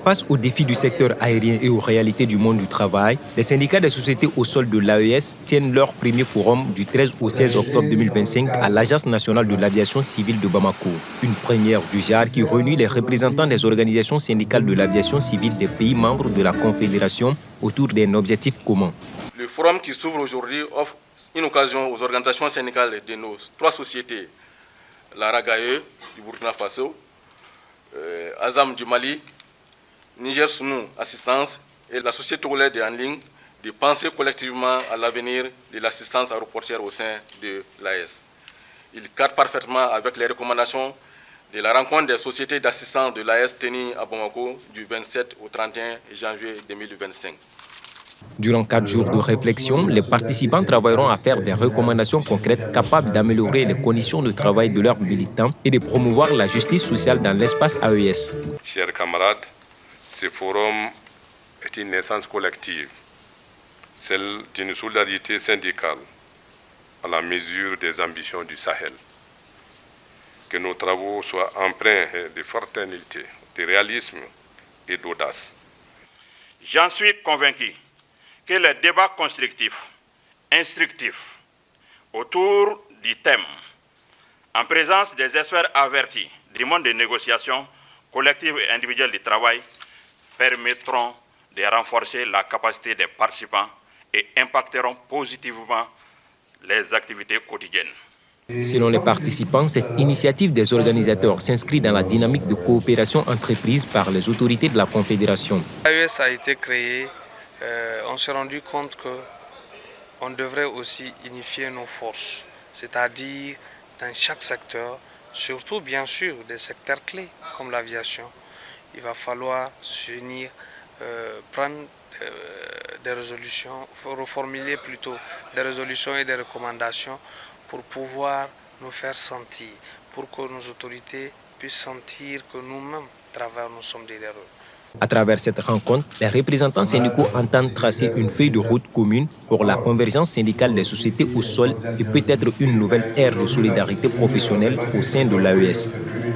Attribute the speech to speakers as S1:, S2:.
S1: Face aux défis du secteur aérien et aux réalités du monde du travail, les syndicats des sociétés au sol de l'AES tiennent leur premier forum du 13 au 16 octobre 2025 à l'Agence nationale de l'aviation civile de Bamako. Une première du genre qui réunit les représentants des organisations syndicales de l'aviation civile des pays membres de la Confédération autour d'un objectif commun.
S2: Le forum qui s'ouvre aujourd'hui offre une occasion aux organisations syndicales de nos trois sociétés, la RAGAE du Burkina Faso, Azam du Mali, Niger Sunu Assistance et la société togolaise de en ligne de penser collectivement à l'avenir de l'assistance aéroportuaire au sein de l'AES. Il cadre parfaitement avec les recommandations de la rencontre des sociétés d'assistance de l'AES tenue à Bamako du 27 au 31 janvier 2025.
S1: Durant 4 jours de réflexion, les participants travailleront à faire des recommandations concrètes capables d'améliorer les conditions de travail de leurs militants et de promouvoir la justice sociale dans l'espace AES.
S3: Chers camarades, ce forum est une naissance collective, celle d'une solidarité syndicale à la mesure des ambitions du Sahel. Que nos travaux soient empreints de fraternité, de réalisme et d'audace.
S4: J'en suis convaincu que les débats constructifs, instructifs, autour du thème, en présence des experts avertis du monde des négociations collectives et individuelles du travail, permettront de renforcer la capacité des participants et impacteront positivement les activités quotidiennes.
S1: Selon les participants, cette initiative des organisateurs s'inscrit dans la dynamique de coopération entreprise par les autorités de la Confédération.
S5: L'AES a été créé, on s'est rendu compte qu'on devrait aussi unifier nos forces, c'est-à-dire dans chaque secteur, surtout bien sûr des secteurs clés comme l'aviation. Il va falloir s'unir, prendre des résolutions, reformuler plutôt des résolutions et des recommandations pour pouvoir nous faire sentir, pour que nos autorités puissent sentir que nous-mêmes, nous sommes derrière eux.
S1: À travers cette rencontre, les représentants syndicaux entendent tracer une feuille de route commune pour la convergence syndicale des sociétés au sol et peut-être une nouvelle ère de solidarité professionnelle au sein de l'AES.